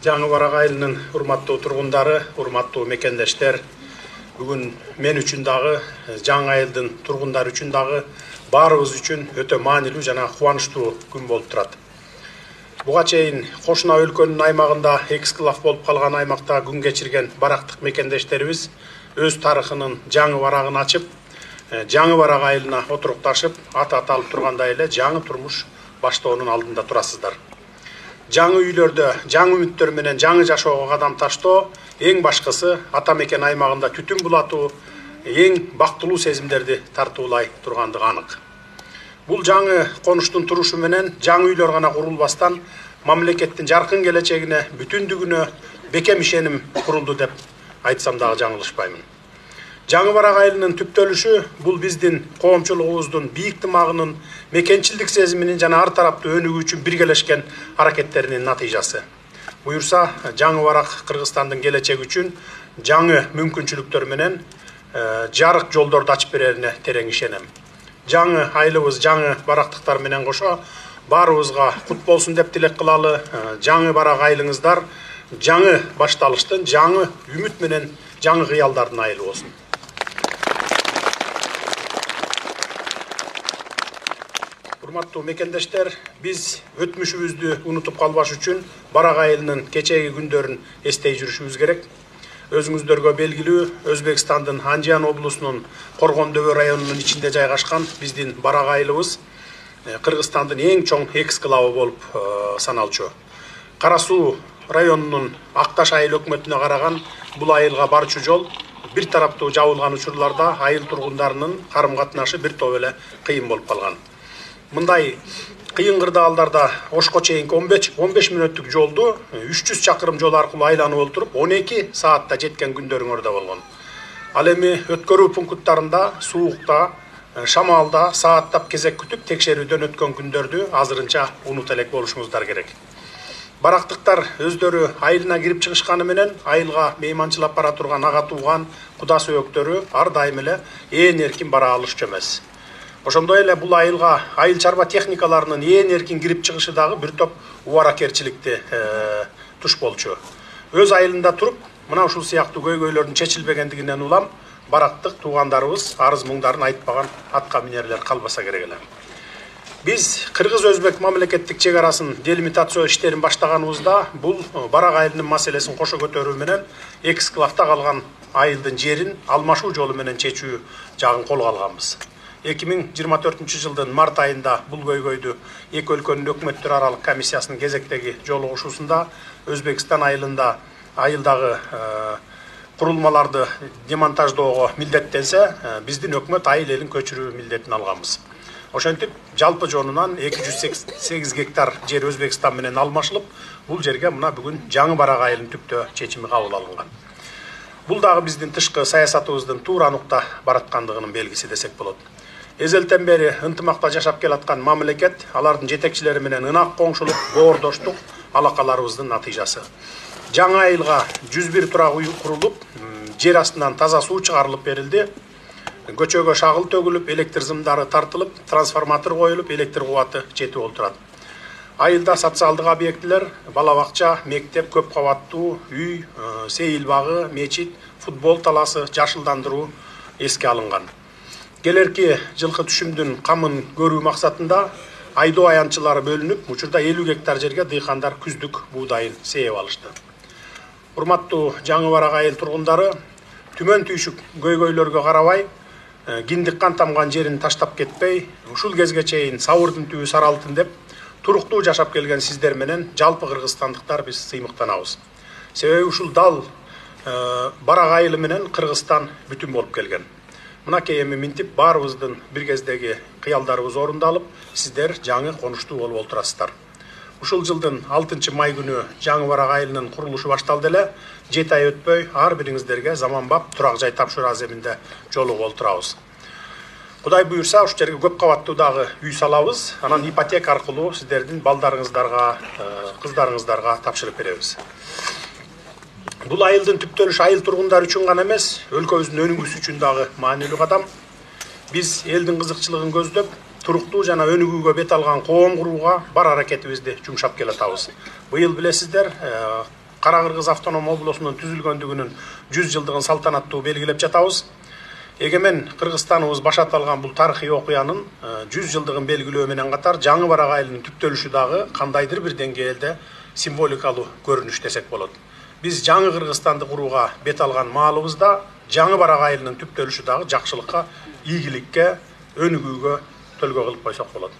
Жаңы Барак айылынын урматтуу тургундары, урматтуу мекендештер, бүгүн мен үчүн дагы, жаңы айылдын тургундары үчүн дагы баарыбыз үчүн өтө маанилүү жана кубанычтуу күн болуп турат. Буга чейин кошуна өлкөнүн аймагында эксклав болуп калган аймакта күн кечирген барактык мекендештерибиз өз тарыхынын жаңы барагын ачып, жаңы Барак айылына отурукташып, аты аталып тургандай эле жаңы турмуш баштоонун алдында турасыздар. Жаңы үйлөрдө, жаңы үмүттөр менен жаңы жашоого кадам таштоо эң башкысы ата мекен аймагында түтүн булатуу, эң бактылуу сезимдерди тартуулай тургандыгы анык. Бул жаңы конуштун турушу менен жаңы үйлөр гана курулбастан мамлекеттин жаркын келечегине бүтүндүгүнө бекем ишеним курулду деп айтсам дагы жаңылышпаймын. Жаңы Барак айылынын түптөлүшү бул биздин коомчулугубуздун бийик тымагынын, мекенчилдик сезиминин жана ар тараптуу өнүгүү үчүн биргелешкен аракеттеринин натыйжасы. Буюрса, Жаңы Барак Кыргызстандын келечеги үчүн жаңы мүмкүнчүлүктөр менен жарык жолдорду ачып берерине терең ишенем. Жаңы айылыбыз жаңы барактыктар менен кошо баарыбызга кут болсун деп тилек кылалы. Жаңы Барак айылыңыздар жаңы башталыштын, жаңы үмүт менен жаңы кыялдардын айылы болсун. Урматтуу мекендештер, биз өтмүшүбүздү унутуп калбаш үчүн Барак айылынын кечеги күндөрүн эстей жүрүшүбүз керек. Өзүңүздөргө белгилүү, Өзбекстандын Анжиян облусунун Коргон-Дөбө районунун ичинде жайгашкан биздин Барак айылыбыз Кыргызстандын эң чоң эксклавы болуп саналчу. Кара Суу районунун Акташ айыл өкмөтүнө караган бул айылга барчу жол бир тараптуу жабылган учурларда айыл тургундарынын карым-катнашы бир топ эле кыйын болуп калган. Мындай кыйын кырдаалдарда Ошко чейинки 15 мүнөттүк жолду 300 чакырым жол аркылуу айланып олтуруп 12 саатта жеткен күндөрүңөр да болгон. Ал эми өткөрүү пункттарында суукта, шамалда сааттап кезек күтүп текшерүүдөн өткөн күндөрдү азырынча унута элек болушуңуздар керек. Барактыктар өздөрү айылына кирип чыгышканы менен айылга мейманчылап бара турган ага тууган куда сөөктөрү ар дайым эле ээн эркин бара алышчу эмес. Ошондой эле бул айылга айыл чарба техникаларынын ээн эркин кирип чыгышы дагы бир топ убаракерчиликти туш болчу. Өз айылында туруп, мына ушул сыяктуу көйгөйлөрдүн чечилбегендигинен улам барактык туугандарыбыз арыз муңдарын айтпаган атка минерлер калбаса керек эле. Биз кыргыз-өзбек мамлекеттик чек арасын делимитациялоо иштерин баштаганыбызда бул Барак айылынын маселесин кошо көтөрүү менен эксклавда калган айылдын жерин алмашуу жолу менен чечүү жагын колго алганбыз. 2024 жылдын март айында бул көйгөйдү эки өлкөнүн өкмөттөр аралык комиссиясынын кезектеги жолугушуусунда Өзбекстан айылдагы курулмаларды демонтаждоого милдеттенсе, биздин өкмөт айыл элин көчүрүү милдетин алганбыз. Ошентип, жалпы жонунан 208 гектар жер Өзбекстан менен алмашылып, бул жерге мына бүгүн Жаңы Барак айылынын түптө чечими кабыл алынган. Бул дагы биздин тышкы саясатыбыздын туура нукта бараткандыгынын белгиси десек болот. Эзелтен бери ынтымакта жашап келаткан мамлекет, алардын жетекчилери менен ынак коңшулук, боордоштук алакаларыбыздын натыйжасы. Жаңы айылга 101 турак үй курулуп, жер астынан таза суу чыгарылып берилди. Көчөгө шагыл төгүлүп, электр зымдары тартылып, трансформатор коюлуп, электр кубаты жетип олтурат. Айылда социалдык объектилер, бала бакча, мектеп, көп кабаттуу үй, сейил багы, мечит, футбол таласы, жашылдандыруу эске алынган. Келерки жылкы түшүмдүн камын көрүү максатында айдоо аянтчылары бөлүнүп, учурда 50 гектар жерге дыйкандар күздүк буудайын сээп алышты. Урматтуу Жаңы Барак айыл тургундары, түмөн түйшүк көйгөйлөргө карабай, киндик кан тамган жерин таштап кетпей, ушул кезге чейин сабырдын түбү сары алтын деп, туруктуу жашап келген сиздер менен жалпы кыргызстандыктар биз сыймыктанабыз. Себеби ушул дал Барак айылы менен Кыргызстан бүтүн болуп келген. Мынакей эми минтип баарыбыздын бир кездеги кыялдарыбыз орундалып, сиздер жаңы конуштуу болуп олтурасыздар. Ушул жылдын 6 май күнү Жаңы Барак айылынын курулушу башталды эле. 7 ай өтпөй ар бириңиздерге заманбап турак жай тапшыруу аземинде жолугуп олтурабыз. Кудай буйрса, ушу жерге көп кабаттуу дагы үй салабыз. Анан ипотека аркылуу сиздердин балдарыңыздарга, кыздарыңыздарга тапшырып беребиз. Бул айылдын түптөлүшү айыл тургундары үчүн гана эмес, өлкөбүздүн өнүгүүсү үчүн дагы маанилүү кадам. Биз элдин кызыкчылыгын көздөп, туруктуу жана өнүгүүгө бет алган коом курууга бар аракетибизди жумшап келатабыз. Быйыл билесиздер, Кара Кыргыз автоном облусунун түзүлгөндүгүнүн 100 жылдыгын салтанаттуу белгилеп жатабыз. Эгемен Кыргызстаныбыз башат алган бул тарыхый окуянын 100 жылдыгын белгилөө менен катар жаңы барак айылынын түптөлүшү дагы кандайдыр бир деңгээлде символикалуу көрүнүш десек болот. Биз жаңы Кыргызстанды курууга бет алган маалыбызда жаңы барак айылынын түптөлүшү дагы жакшылыкка, ийгиликке, өнүгүүгө төлгө кылып койсок болот.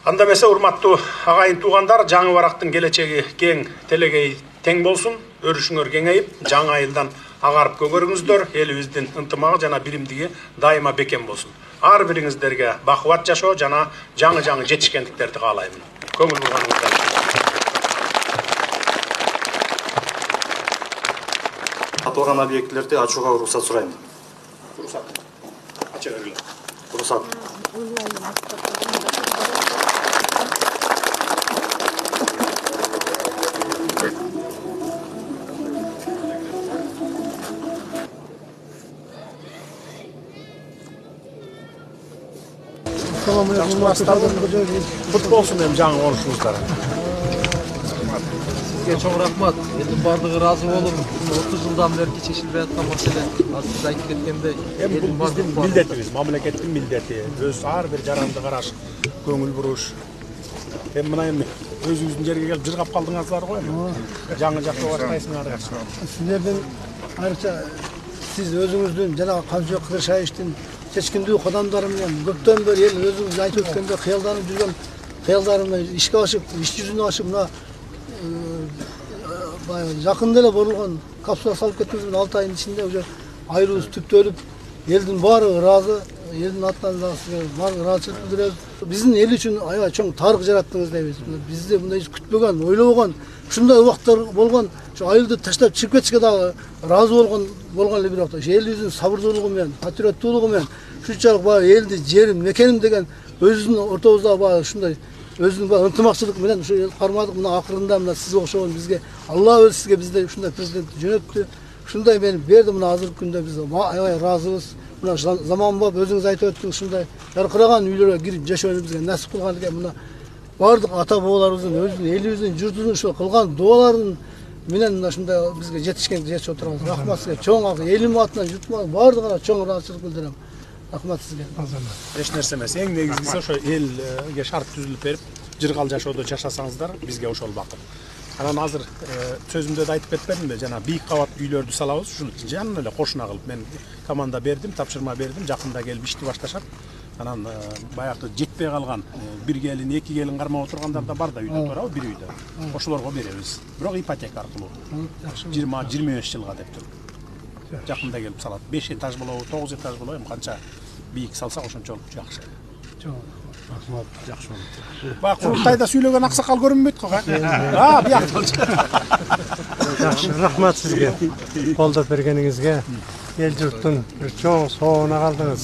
Анда эмесе урматтуу агайын туугандар, жаңы барактын келечеги кең, телегей тең болсун, өрүшүңөр кеңейип, жаңы айылдан агарып көгөрүңүздөр, элибиздин ынтымагы жана биримдиги дайыма бекем болсун. Ар бириңиздерге бакубат жашоо жана жаңы жетишкендиктерди каалаймын. Көңүл бурганыңыздар. Аталган объектлерди ачууга уруксат сурайм. Уруксат. Ача бергиле. Уруксат. Кут болсун эми жаңы болушуңуздар. Sizge çok rahmat. Elin bardığı razı olur. 30 yıldan beri çeşitli atkın mesele. Az siz ayıp ketkenде. Эми бул биздин милдетибиз, мамлекеттин милдети. Өз ар бир жаранды караш, көңүл буруш. Эми мына эми өзүңүздүн жерге келип жыргап калдыңыздар го эми. Жаңы жакка баштайсыңар. Sizlerden ayrıca siz özünüzdün Cenab-ı Kamcı Kırşayış'tın seçkindүү kodamları menен көптөн бери ел өзүңүз айтып өткөндө кыялданып жүргөн кыялдарымды ишке ашып, иш жүзүнө ашып мына жакында эле борулган капсула салып кеткенбиз 6 айдын ичинде уже айылыбыз түптөлүп, элдин баары ыраазы, элдин атынан да сизге баары ыраазычылык билдиребиз. Биздин эл үчүн аябай чоң тарых жараттыңыз дейбиз. Бизди мындай күтпөгөн, ойлобогон, ушундай убактар болгон, şu айылды таштап чыгып кетишке дагы ыраазы болгон эле бирок элибиздин сабырдуулугу менен, патриоттуулугу менен ушунчалык баягы элди, жерим, мекеним деген өзүбүздүн ортобузда баягы ушундай өзүнүн ынтымакчылык менен ушу эл кармадык. Мына акырында мына сизге окшогон бизге Алла өзү сизге бизде ушундай президент жөнөттү. Ушундай мени берди. Мына азыркы күндө биз аябай ыраазыбыз. Мына заманбап өзүңүз айтып өттүңүз, ушундай жаркыраган үйлөргө кирип жашоону бизге насип кылган экен. Мына бардык ата бабаларыбыздын, өзүнүн элибиздин, журтубуздун ушул кылган дуаларын менен мына ушундай бизге жетишкен жашап отурабыз. Рахмат сизге, чоң элим атынан, журтум атынан бардыгына чоң ыраазычылык билдирем. Рахмат сизге. Эч нерсе эмес. Эң негизгиси ошо элге шарт түзүлүп берип, жыргал жашоодо жашасаңыздар, бизге ошол бакыт. Анан азыр сөзүмдө да айтып кетпедимби? Жана бийик кабаттуу үйлөрдү салабыз. Ушул жанына эле кошуна кылып мен команда бердим, тапшырма бердим. Жакында келип ишти башташат. Анан баягы жетпей калган бир келин, эки келин кармап отургандар да бар да үйдө турабы, бир үйдө. Ошолорго беребиз. Бирок ипотека аркылуу. 20-25 жылга деп туруп. Жакында келип салат. 5 этаж болобу, 9 этаж болобу, эми канча бийик салсак ошончолук жакшы. Рахмат, жакшы болду. Бак курултайда сүйлөгөн аксакал көрүнбөйт го. Биякта. Жакшы, рахмат сизге. Колдоп бергениңизге. Эл журттун бир чоң соогуна калдыңыз.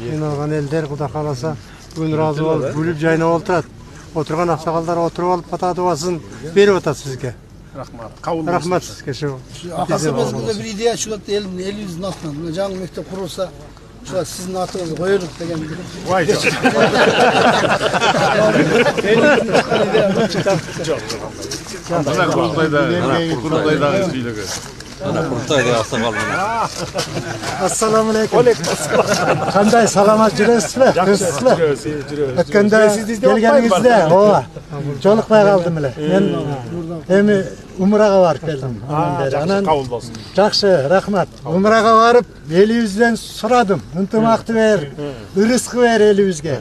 Жиналган элдер Кудай кааласа бүгүн ыраазы болуп, күлүп жайнап отурат. Отурган аксакалдар отуруп алып ата дуасын берип атат сизге. Рахмат. Кабыл болсун. Рахмат сизге. Акасы мезгилде бир идея чыгат, элибиздин атынан. Мына жаңы мектеп курулса, ушуга сиздин атыңызды коелук деген. Вай жок. Курултайдагы сүйлөгө. Курултайда аксакал менен. Ассаламу алейкум. Кандай саламат жүрөсүзбү? Жакшы. Өткөндө келгениңизде, ооба. Жолукпай калдым эле. Мен эми умрага барып келдим. Анан кабыл болсун. Жакшы, рахмат. Умрага барып, элибизден сурадым. Ынтымакты бер, ырыскы бер элибизге.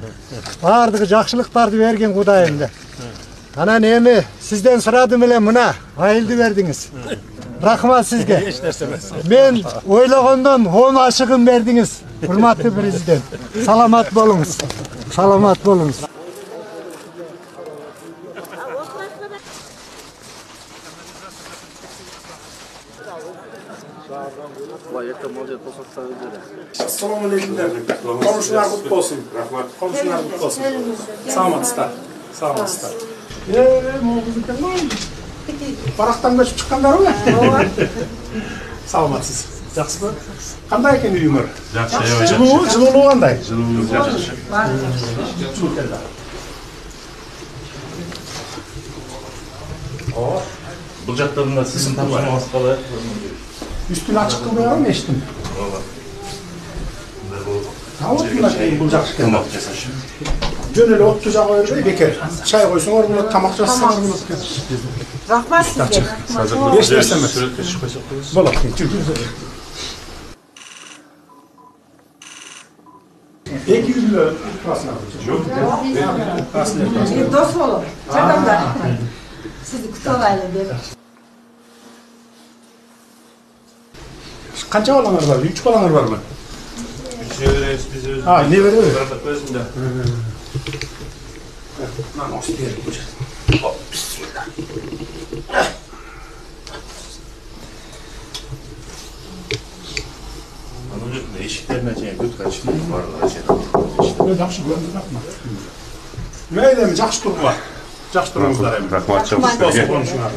Бардыгы жакшылыктарды берген Кудайым деп. Анан эми сизден сурадым эле мына айылды бердиңиз. Рахмат сизге. Эч нерсе эмес. Мен ойлогондон 10 ашыгын бердиңиз. Урматтуу президент. Саламат болуңуз. Саламат болуңуз. Assalomu alaykum. Komşular kutlu olsun. Rahmat. Komşular kutlu olsun. Sağmatsızlar. Sağmatsızlar. Moğuzluktan ne oldu? Baraktan göçüp çıkanlar mı? Sağmatsız. Жақсы mı? Қандай екен үйіңір? Жақсы. Жылулығы қандай? Жылулығы жақсы. Bulcaklarında sizin tanışmanız kalır. Üstünü açık kılmıyor mu eştim? Tamam mı? Bulacak işte. Tamam kesin. Gönül ot tuzağı koyuyor bekar. Çay koysun orada tamak çası var mı? Rahmat sizge. Beş deseme. Bala. Peki yüzlü. Dost olun. Çakımlar. Sizi kutalayla derim. Kaç balanlar var? 3 balanlar var mı? Ha ne veriyor? Lan o isteyelim hocam. Hop bismillah. Değişiklerine göt kaçtı. Böyle yaxşı görünür bakma. Meydem yaxşı durma. Yaxşı durumuzlar hem. Rahmat Olsun konuşun abi.